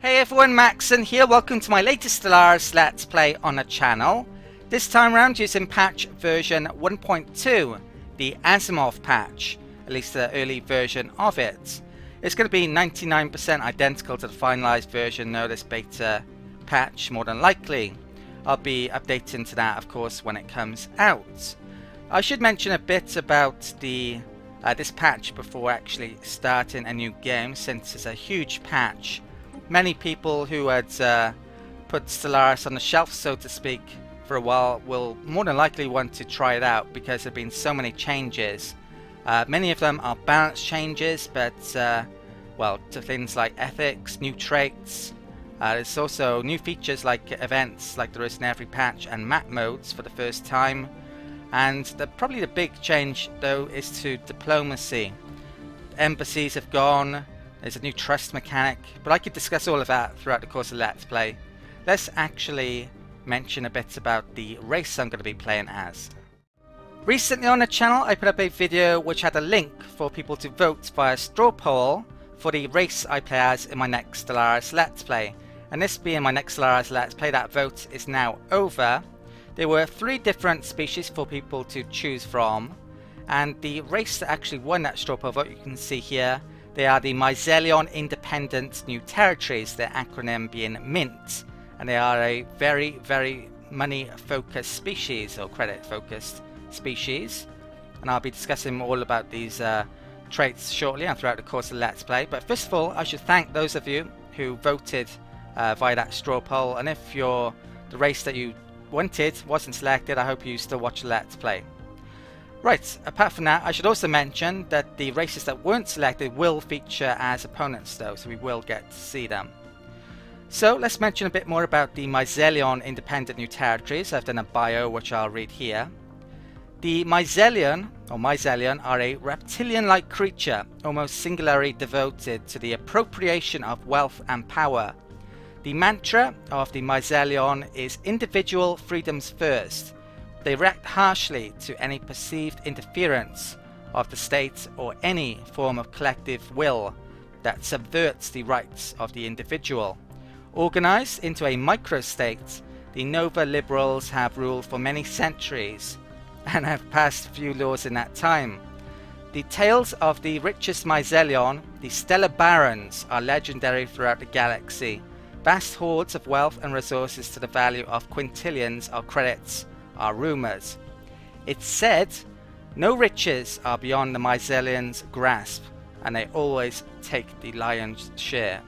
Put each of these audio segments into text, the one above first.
Hey everyone, Macsen here. Welcome to my latest Stellaris Let's Play on the channel. This time around using patch version 1.2, the Asimov patch, at least the early version of it. It's going to be 99% identical to the finalized version, though this beta patch more than likely. I'll be updating to that, of course, when it comes out. I should mention a bit about the this patch before actually starting a new game, since it's a huge patch. Many people who had put Stellaris on the shelf, so to speak, for a while will more than likely want to try it out because there have been so many changes. Many of them are balance changes, but well, to things like ethics, new traits. There's also new features like events, like there is in every patch, and map modes for the first time. And probably the big change, though, is to diplomacy. Embassies have gone. There's a new trust mechanic, but I could discuss all of that throughout the course of Let's Play. Let's actually mention a bit about the race I'm going to be playing as. Recently on the channel I put up a video which had a link for people to vote via straw poll for the race I play as in my next Stellaris Let's Play. And this being my next Stellaris Let's Play, that vote is now over. There were 3 different species for people to choose from, and the race that actually won that straw poll vote, you can see here, they are the Miseleon Independent New Territories, their acronym being MINT, and they are a very, very money-focused species, or credit-focused species. And I'll be discussing all about these traits shortly and throughout the course of Let's Play. But first of all, I should thank those of you who voted via that straw poll, and if the race that you wanted wasn't selected, I hope you still watch the Let's Play. Right, apart from that, I should also mention that the races that weren't selected will feature as opponents though, so we will get to see them. So let's mention a bit more about the Miseleon Independent New Territories. I've done a bio which I'll read here. The Miseleon are a reptilian-like creature, almost singularly devoted to the appropriation of wealth and power. The mantra of the Miseleon is individual freedoms first. They react harshly to any perceived interference of the state or any form of collective will that subverts the rights of the individual. Organized into a microstate, the Nova Liberals have ruled for many centuries and have passed few laws in that time. The tales of the richest Miseleon, the Stellar Barons, are legendary throughout the galaxy. Vast hoards of wealth and resources to the value of quintillions of credits are rumours. It's said no riches are beyond the Miseleons' grasp, and they always take the lion's share.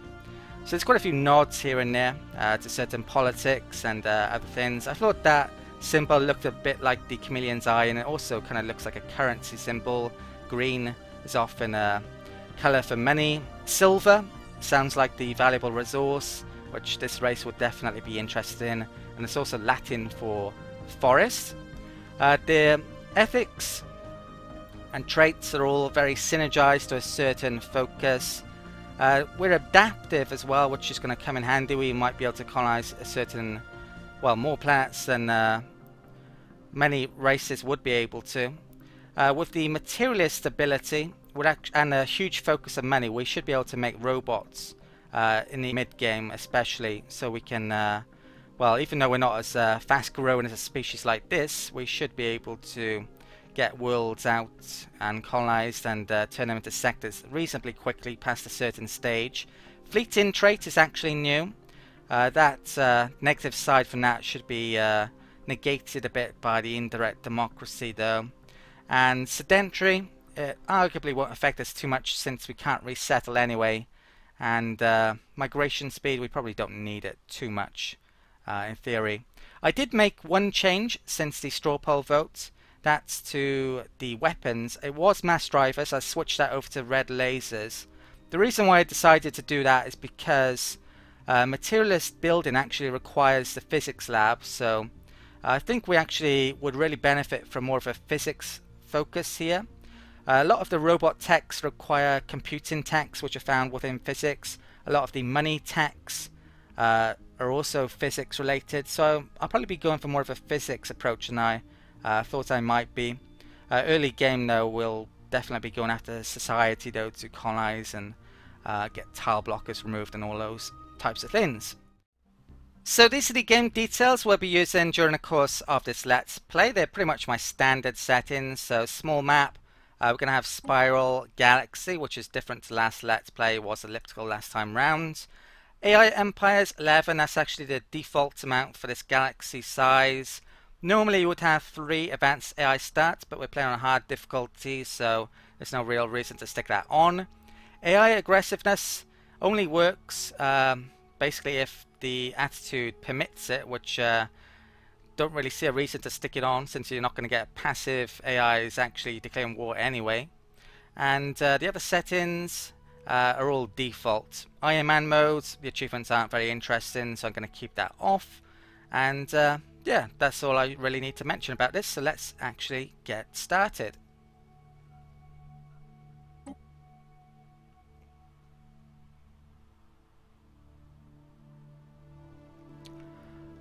So there's quite a few nods here and there to certain politics and other things. I thought that symbol looked a bit like the chameleon's eye, and it also kind of looks like a currency symbol. Green is often a colour for money. Silver sounds like the valuable resource, which this race would definitely be interested in, and it's also Latin for forest. Their ethics and traits are all very synergized to a certain focus. We're adaptive as well, which is going to come in handy. We might be able to colonize a certain, well, more planets than many races would be able to. With the Materialist ability and a huge focus on money, we should be able to make robots in the mid-game especially, so we can well, even though we're not as fast growing as a species like this, we should be able to get worlds out and colonized and turn them into sectors reasonably quickly past a certain stage. Fleet-in trait is actually new. That negative side from that should be negated a bit by the indirect democracy though. And sedentary, it arguably won't affect us too much since we can't resettle anyway. And migration speed, we probably don't need it too much. In theory. I did make one change since the straw poll vote. That's to the weapons. It was mass drivers. I switched that over to red lasers. The reason why I decided to do that is because Materialist building actually requires the physics lab, so I think we actually would really benefit from more of a physics focus here. A lot of the robot techs require computing techs, which are found within physics. A lot of the money techs are also physics related, so I'll probably be going for more of a physics approach than I thought I might be. Early game though, we'll definitely be going after society though to colonize and get tile blockers removed and all those types of things. So these are the game details we'll be using during the course of this Let's Play. They're pretty much my standard settings. So small map, we're going to have spiral galaxy, which is different to last Let's Play. It was elliptical last time round. AI Empires 11, that's actually the default amount for this galaxy size. Normally you would have 3 advanced AI stats, but we're playing on hard difficulty, so there's no real reason to stick that on. AI aggressiveness only works basically if the attitude permits it, which don't really see a reason to stick it on, since you're not going to get passive AIs actually declaring war anyway. And the other settings are all default. Iron Man mode, the achievements aren't very interesting, so I'm going to keep that off. And yeah, that's all I really need to mention about this, so let's actually get started.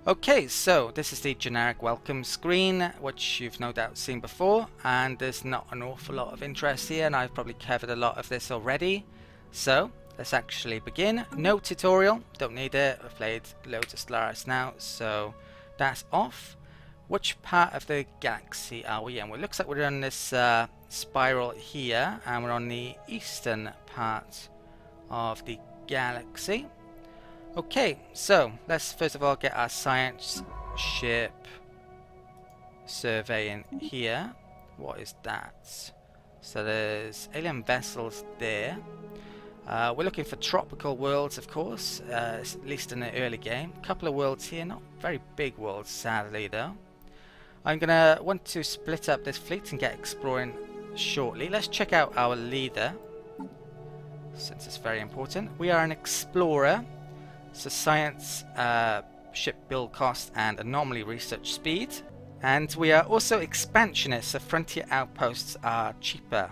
Okay, so this is the generic welcome screen, which you've no doubt seen before, and there's not an awful lot of interest here, and I've probably covered a lot of this already. So let's actually begin. No tutorial, don't need it. I've played loads of Stellaris now, so that's off. Which part of the galaxy are we in? Well, it looks like we're on this spiral here, and we're on the eastern part of the galaxy. Okay, so let's first of all get our science ship surveying here. What is that? So there's alien vessels there. We're looking for tropical worlds, of course, at least in the early game. A couple of worlds here, not very big worlds, sadly, though. I'm going to want to split up this fleet and get exploring shortly. Let's check out our leader, since it's very important. We are an explorer. So science, ship build cost, and anomaly research speed. And we are also expansionists, so frontier outposts are cheaper.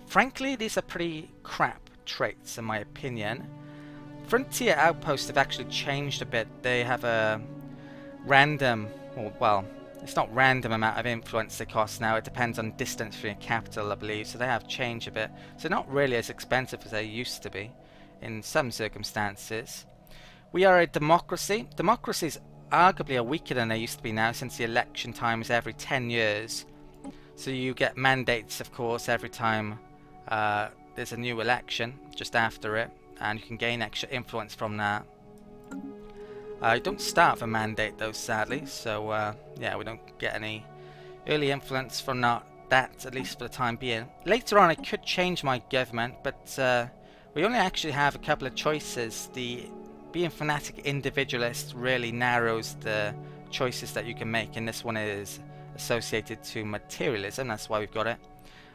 Frankly, these are pretty crap traits in my opinion. Frontier outposts have actually changed a bit. They have a random, or well, it's not random amount of influence they cost now. It depends on distance from your capital, I believe. So they have changed a bit. So not really as expensive as they used to be in some circumstances. We are a democracy. Democracies arguably are weaker than they used to be now, since the election time is every 10 years. So you get mandates, of course, every time there's a new election, just after it, and you can gain extra influence from that. You don't start with a mandate though, sadly, so yeah, we don't get any early influence from that, at least for the time being. Later on I could change my government, but we only actually have a couple of choices. Being Fanatic Individualist really narrows the choices that you can make, and this one is associated to Materialism, that's why we've got it.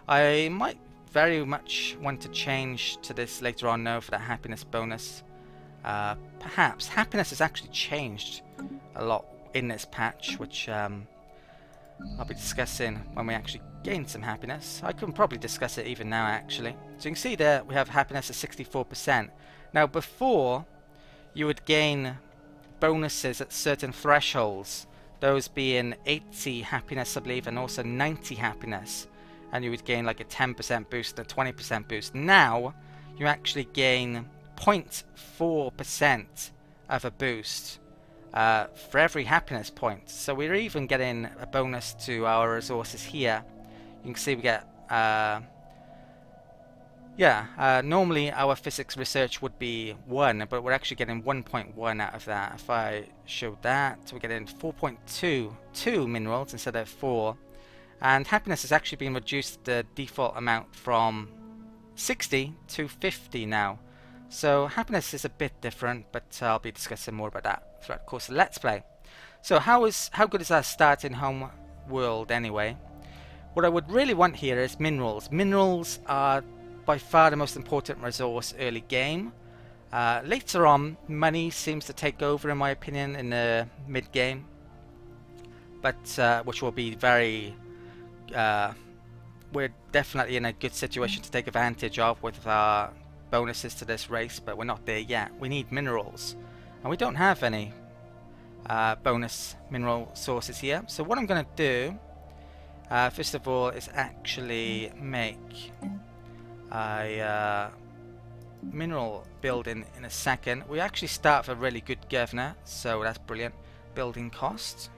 I might very much want to change to this later on though, for that happiness bonus. Perhaps. Happiness has actually changed a lot in this patch, which I'll be discussing when we actually gain some happiness. I can probably discuss it even now actually. So you can see there we have happiness at 64%. Now before, you would gain bonuses at certain thresholds, those being 80 happiness I believe, and also 90 happiness, and you would gain like a 10% boost and a 20% boost. Now you actually gain 0.4% of a boost for every happiness point, so we're even getting a bonus to our resources here. You can see we get normally our physics research would be 1, but we're actually getting 1.1 out of that. If I showed that, we're getting 4.22 minerals instead of 4. And happiness has actually been reduced the default amount from 60 to 50 now. So happiness is a bit different, but I'll be discussing more about that throughout the course of Let's Play. So how good is our starting home world anyway? What I would really want here is minerals. Minerals are by far the most important resource early game. Later on, money seems to take over in my opinion in the mid game, but which will be very we're definitely in a good situation to take advantage of with our bonuses to this race, but we're not there yet. We need minerals, and we don't have any bonus mineral sources here. So what I'm going to do first of all is actually make mineral building in a second. We actually start with a really good governor, so that's brilliant. Building cost.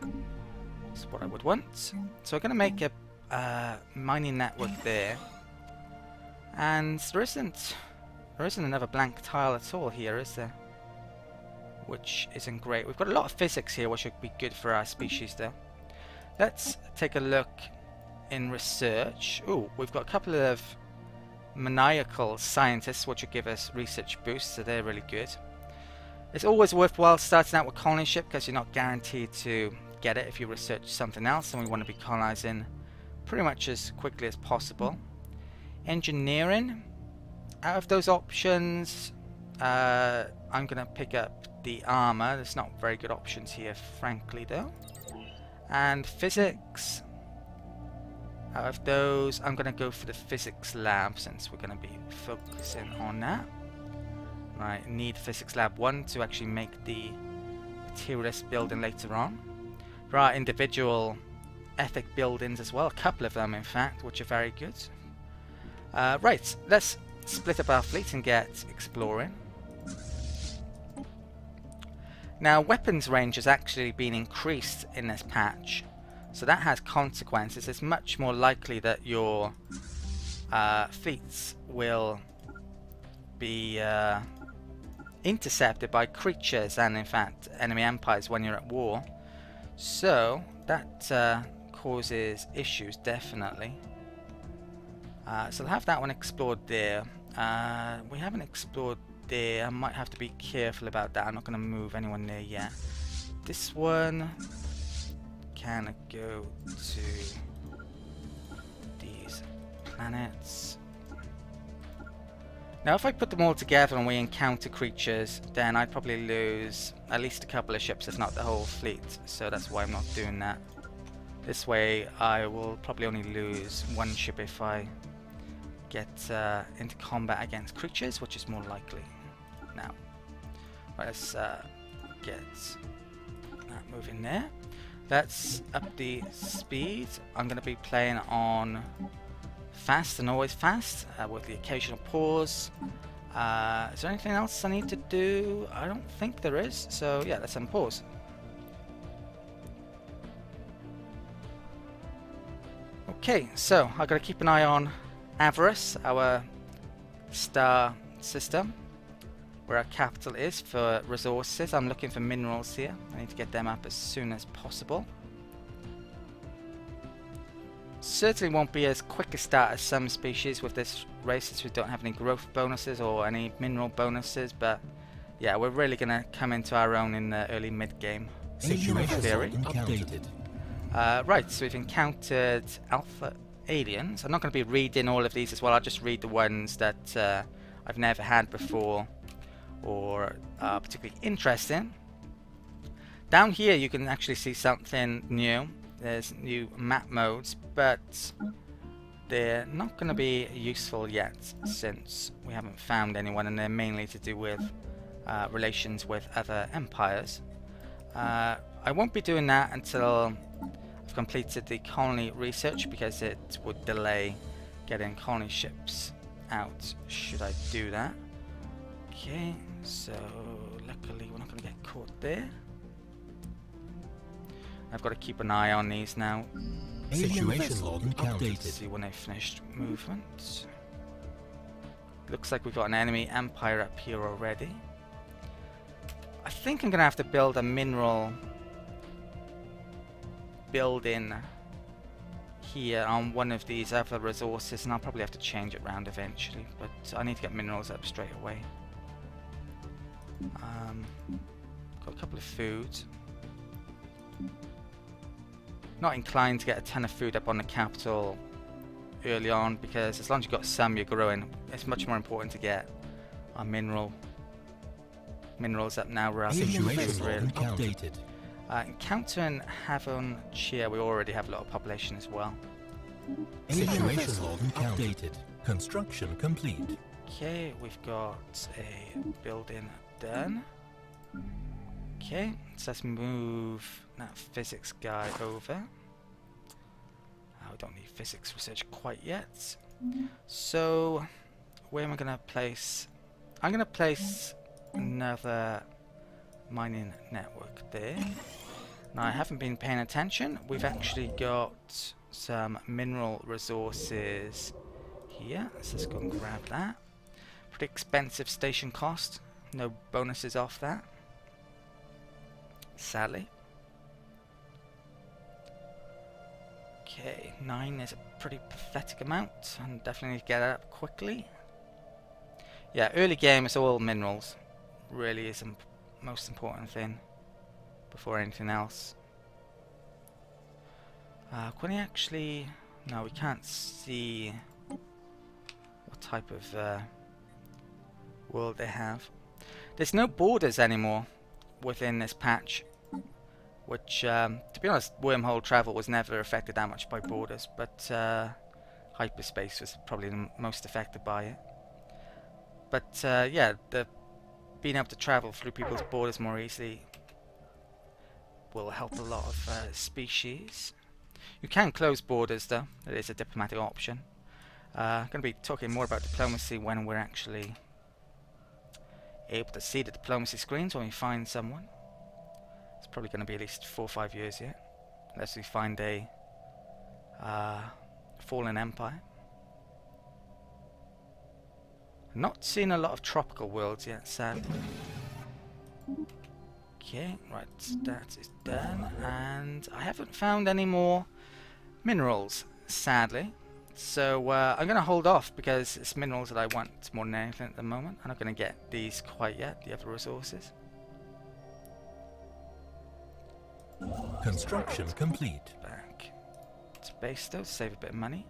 That's what I would want. So we're going to make a mining network there. And there isn't another blank tile at all here, is there? Which isn't great. We've got a lot of physics here, which would be good for our species though. Let's take a look in research. Ooh, we've got a couple of maniacal scientists which will give us research boosts, so they're really good. It's always worthwhile starting out with colony ship because you're not guaranteed to get it if you research something else, and we want to be colonizing pretty much as quickly as possible. Engineering, out of those options, I'm going to pick up the armor. There's not very good options here, frankly, though. And physics, out of those, I'm going to go for the physics lab since we're going to be focusing on that. Right, need physics lab 1 to actually make the Materialist building later on. There are individual ethic buildings as well, a couple of them in fact, which are very good. Right, let's split up our fleet and get exploring. Now, weapons range has actually been increased in this patch, so that has consequences. It's much more likely that your fleets will be intercepted by creatures and, in fact, enemy empires when you're at war. So that causes issues, definitely. So I'll have that one explored there. We haven't explored there. I might have to be careful about that. I'm not going to move anyone near yet. This one can go to these planets. Now if I put them all together and we encounter creatures, then I'd probably lose at least a couple of ships, if not the whole fleet. So that's why I'm not doing that. This way I will probably only lose one ship if I get into combat against creatures, which is more likely. Now, let's get that moving there. Let's up the speed. I'm going to be playing on fast and always fast, with the occasional pause. Is there anything else I need to do? I don't think there is, so yeah, let's unpause. Okay, so I've got to keep an eye on Avarice, our star system, where our capital is for resources. I'm looking for minerals here. I need to get them up as soon as possible. Certainly won't be as quick a start as some species with this race, since we don't have any growth bonuses or any mineral bonuses, but yeah, we're really going to come into our own in the early mid-game. Situation updated. Right, so we've encountered alpha aliens. I'm not going to be reading all of these as well. I'll just read the ones that I've never had before or are particularly interesting. Down here you can actually see something new. There's new map modes, but they're not going to be useful yet since we haven't found anyone, and they're mainly to do with relations with other empires. I won't be doing that until I've completed the colony research, because it would delay getting colony ships out should I do that. Okay, so luckily we're not going to get caught there. I've got to keep an eye on these now. Situation log updated. See when they finished movement. Looks like we've got an enemy empire up here already. I think I'm going to have to build a mineral building here on one of these other resources, and I'll probably have to change it around eventually, but I need to get minerals up straight away. Got a couple of foods. Not inclined to get a ton of food up on the capital early on, because as long as you've got some, you're growing. It's much more important to get our minerals up now rather than updated. Encountering Havon Cheer, we already have a lot of population as well. Situation log updated. Construction complete. Okay, we've got a building done. Okay, so let's move that physics guy over. We don't need physics research quite yet. So, where am I going to place I'm going to place another mining network there. Now, I haven't been paying attention. We've actually got some mineral resources here. Let's just go and grab that. Pretty expensive station cost. No bonuses off that, sadly. Okay, 9 is a pretty pathetic amount, and definitely need to get it up quickly. Yeah, early game is all minerals. Really is the most important thing before anything else. Can we actually... No, we can't see what type of world they have. There's no borders anymore within this patch, which, to be honest, wormhole travel was never affected that much by borders, but hyperspace was probably the most affected by it. But yeah, being able to travel through people's borders more easily will help a lot of species. You can close borders though, it is a diplomatic option. I'm going to be talking more about diplomacy when we're actually able to see the diplomacy screens when we find someone. It's probably going to be at least 4 or 5 years yet, unless we find a fallen empire. Not seeing a lot of tropical worlds yet, sadly. Okay, right, that is done, and I haven't found any more minerals, sadly. So I'm going to hold off because it's minerals that I want more than anything at the moment. I'm not going to get these quite yet, the other resources. Construction complete. Back to base though, to save a bit of money.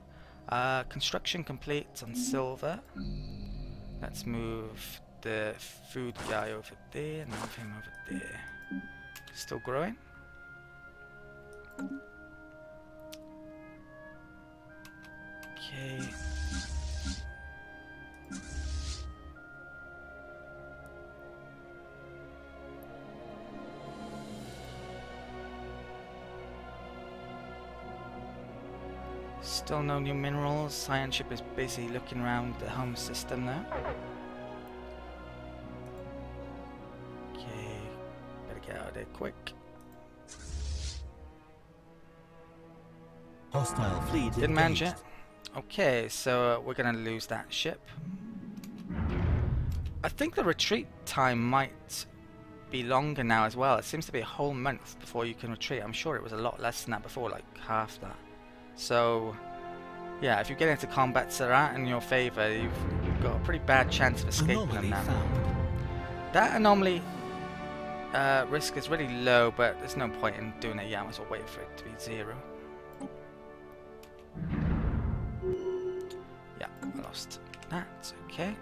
Construction complete on silver. Let's move the food guy over there and move him over there. Still growing. Okay. Still no new minerals. Science ship is busy looking around the home system now. Okay, better get out of there quick. Hostile fleet Didn't manage it. Okay, so we're gonna lose that ship. I think the retreat time might be longer now as well. It seems to be a whole month before you can retreat. I'm sure it was a lot less than that before, like half that. So yeah, if you get into combats that aren't in your favour, you've got a pretty bad chance of escaping them now. That anomaly risk is really low, but there's no point in doing it yet. I might as well wait for it to be 0. Yeah, I lost that. Okay.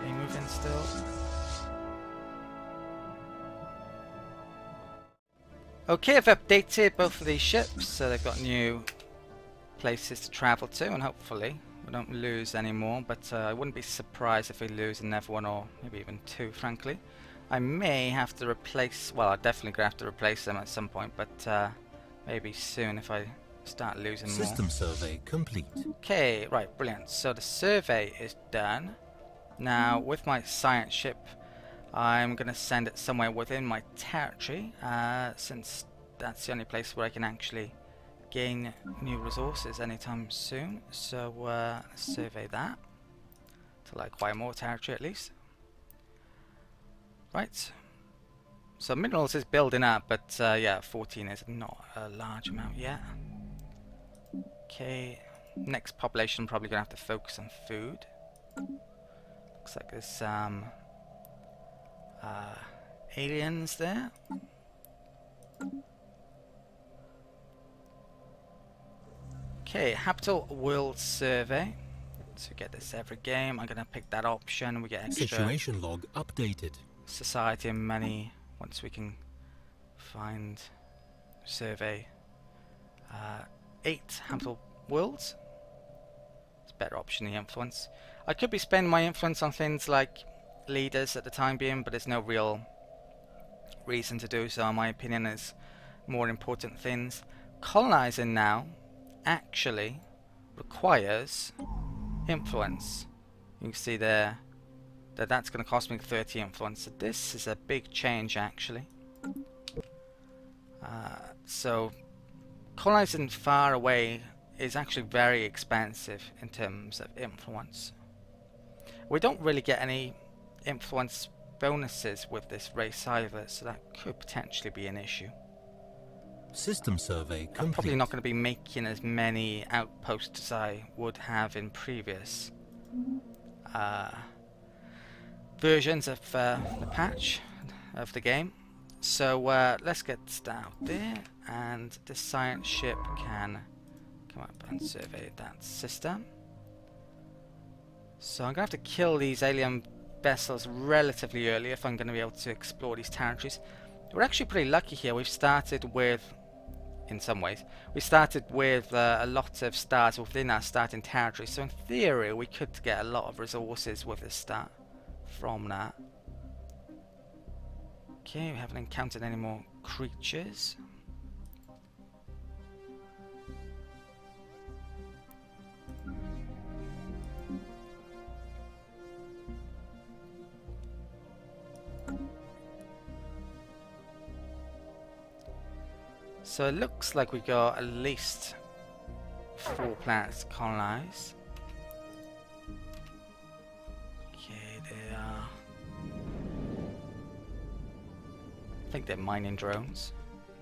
Are you moving still? Okay, I've updated both of these ships, so they've got new places to travel to, and hopefully we don't lose any more, but I wouldn't be surprised if we lose another one, or maybe even 2, frankly. I may have to replace, well, I'm definitely going to have to replace them at some point, but maybe soon if I start losing more. System survey complete. Okay, right, brilliant. So the survey is done. Now, with my science ship, I'm going to send it somewhere within my territory, since that's the only place where I can actually gain new resources anytime soon. So let's survey that till I acquire more territory at least. Right, so minerals is building up, but yeah, 14 is not a large amount yet. Okay, next population probably going to have to focus on food. Looks like there's some aliens there. Okay, Habitable World Survey. So get this every game. I'm going to pick that option. We get extra Situation log updated. society and money once we can find survey 8 habitable worlds. It's a better option than influence. I could be spending my influence on things like leaders at the time being, but there's no real reason to do so in my opinion. There's more important things. Colonizing now actually requires influence. You can see there that that's going to cost me 30 influence. So this is a big change actually. So colonizing far away is actually very expensive in terms of influence. We don't really get any influence bonuses with this race either, so that could potentially be an issue. System survey complete. I'm probably not going to be making as many outposts as I would have in previous versions of the patch of the game. So let's get out there, and this science ship can come up and survey that system. So I'm going to have to kill these alien vessels relatively early if I'm going to be able to explore these territories. We're actually pretty lucky here. We've started with, in some ways, we started with a lot of stars within our starting territory. So in theory we could get a lot of resources with this start from that. Okay, we haven't encountered any more creatures. So it looks like we got at least 4 planets to colonize. Okay, they are... I think they're mining drones.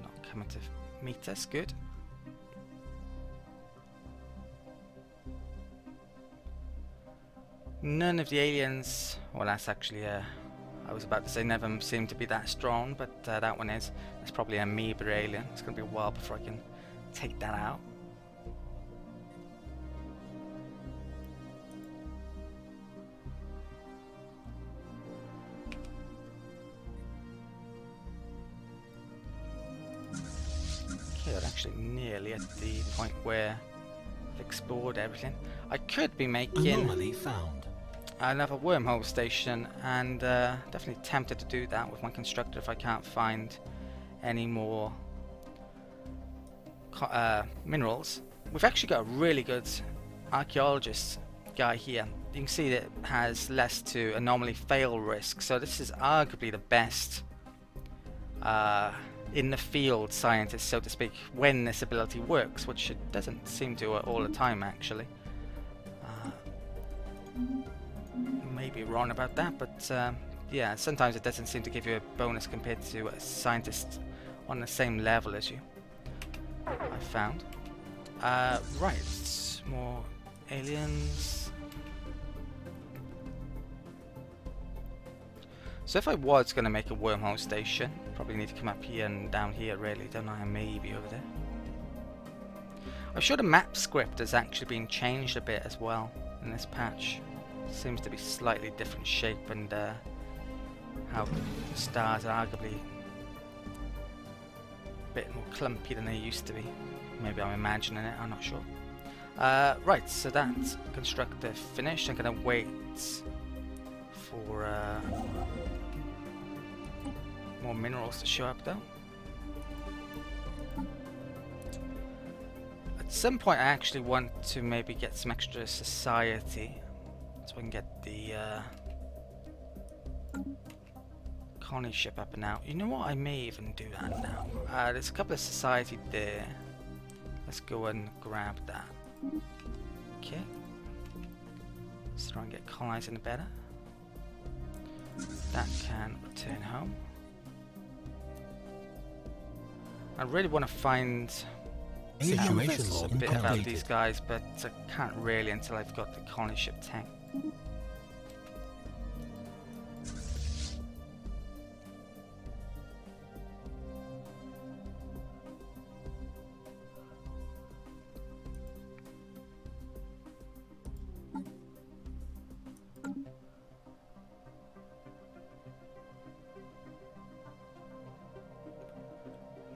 Not coming to meet us, good. None of the aliens... Well, that's actually I was about to say none of them seem to be that strong, but that one is. It's probably an amoeba alien. It's going to be a while before I can take that out. Okay, we're actually nearly at the point where I've explored everything. I could be making Anomaly found. Another wormhole station, and definitely tempted to do that with my constructor if I can't find any more minerals. We've actually got a really good archaeologist guy here. You can see that it has less to anomaly fail risk, so this is arguably the best in the field scientist, so to speak, when this ability works, which it doesn't seem to all the time actually. Maybe wrong about that, but yeah, sometimes it doesn't seem to give you a bonus compared to a scientist on the same level as you, I found. Right, more aliens. So if I was going to make a wormhole station, probably need to come up here and down here really, don't I? Maybe over there. I'm sure the map script has actually been changed a bit as well in this patch. Seems to be slightly different shape, and how the stars are arguably a bit more clumpy than they used to be. Maybe I'm imagining it, I'm not sure. Right, so that's constructor finished. I'm going to wait for more minerals to show up though. At some point I actually want to maybe get some extra society, so I can get the colony ship up and out. You know what, I may even do that now. There's a couple of society there. Let's go and grab that. Okay. Let's try and get colonizing better. That can return home. I really want to find a bit about these guys, but I can't really until I've got the colony ship tank.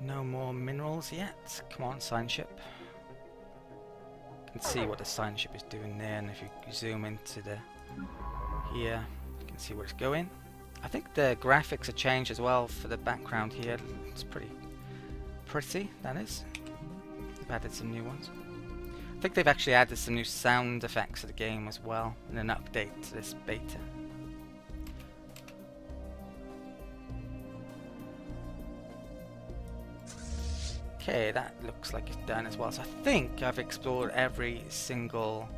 No more minerals yet. Come on, science ship. You can see what the science ship is doing there, and if you zoom into the here, you can see where it's going. I think the graphics are changed as well for the background here. It's pretty, that is. They've added some new ones. think they've actually added some new sound effects to the game as well in an update to this beta. Okay, that looks like it's done as well. So I think I've explored every single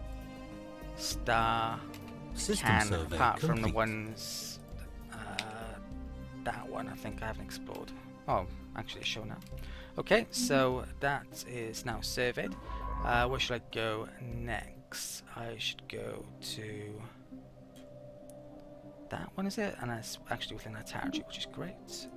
star can, apart from the ones... that one I think I haven't explored. Oh, actually it's shown up. Okay, so that is now surveyed. Where should I go next? I should go to... that one, is it? And that's actually within that territory, which is great.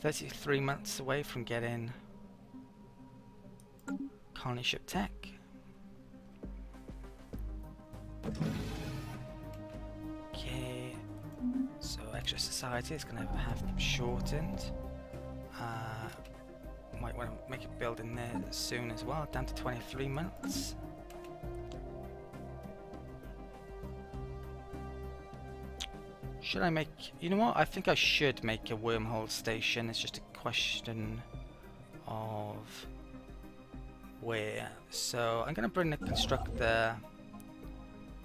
"33 months away from getting colony ship tech." Okay, so extra society is going to have shortened. Might want to make a build in there soon as well, down to 23 months. Should I make... you know what? I think I should make a wormhole station. It's just a question of where. So I'm going to bring the constructor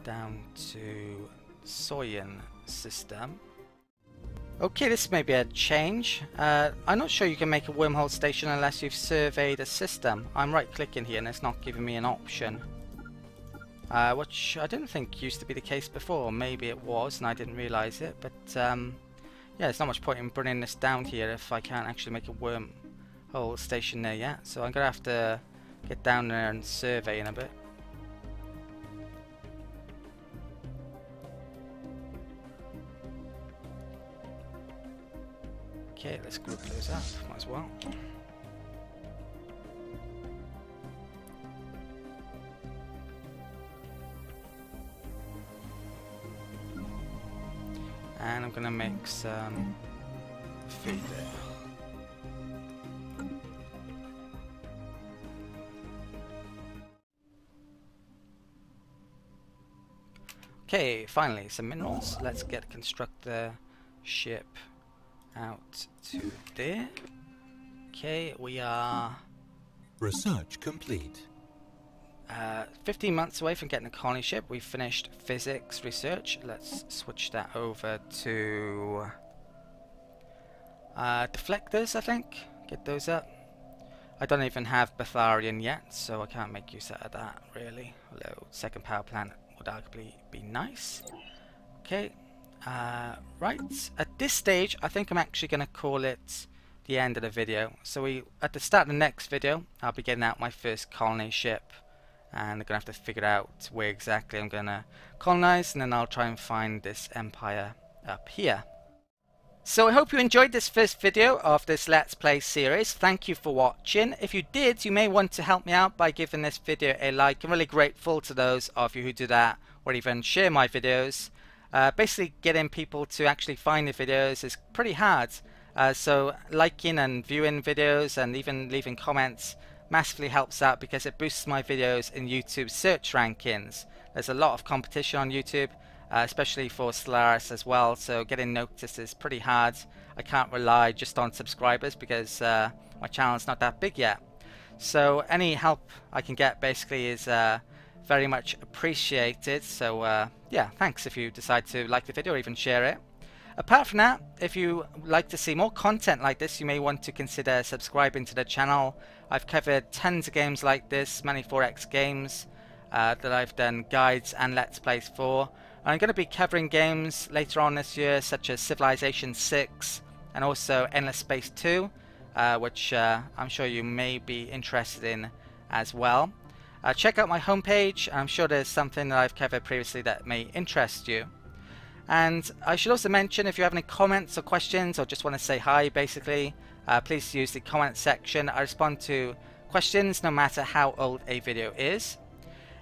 down to Soyan system. Okay, this may be a change. I'm not sure you can make a wormhole station unless you've surveyed a system. I'm right clicking here and it's not giving me an option. Which I didn't think used to be the case before. Maybe it was and I didn't realise it, but yeah, there's not much point in bringing this down here if I can't actually make a wormhole station there yet. So I'm going to have to get down there and survey in a bit. Okay, let's group those up, might as well. And I'm gonna make some food there. Okay, finally some minerals. Let's construct the ship out to there. Okay, we are research complete. 15 months away from getting a colony ship. We've finished physics research. Let's switch that over to deflectors, I think. Get those up. I don't even have Betharian yet, so I can't make use out of that really. Although second power plant would arguably be nice. Okay, right. At this stage, I think I'm actually going to call it the end of the video. So at the start of the next video, I'll be getting out my first colony ship. And I'm going to have to figure out where exactly I'm going to colonize, and then I'll try and find this empire up here. So I hope you enjoyed this first video of this Let's Play series. Thank you for watching. If you did, you may want to help me out by giving this video a like. I'm really grateful to those of you who do that, or even share my videos. Basically getting people to actually find the videos is pretty hard. So liking and viewing videos and even leaving comments massively helps out because it boosts my videos in YouTube search rankings. There's a lot of competition on YouTube, especially for Stellaris as well, so getting noticed is pretty hard. I can't rely just on subscribers because my channel's not that big yet. So any help I can get basically is very much appreciated. So yeah, thanks if you decide to like the video or even share it. Apart from that, if you like to see more content like this, you may want to consider subscribing to the channel. I've covered tons of games like this, many 4X games that I've done guides and Let's Plays for. And I'm going to be covering games later on this year such as Civilization 6 and also Endless Space 2, which I'm sure you may be interested in as well. Check out my homepage. I'm sure there's something that I've covered previously that may interest you. And I should also mention, if you have any comments or questions or just want to say hi basically, please use the comment section. I respond to questions no matter how old a video is.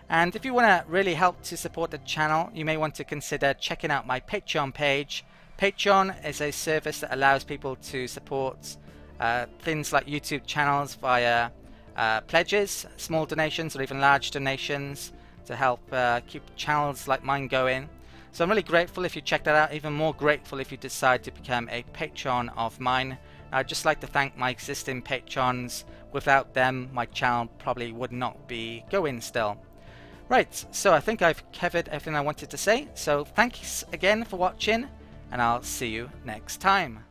And if you want to really help to support the channel, you may want to consider checking out my Patreon page. Patreon is a service that allows people to support things like YouTube channels via pledges, small donations or even large donations to help keep channels like mine going. So I'm really grateful if you check that out, even more grateful if you decide to become a patron of mine. I'd just like to thank my existing patrons. Without them, my channel probably would not be going still. Right, so I think I've covered everything I wanted to say. So thanks again for watching, and I'll see you next time.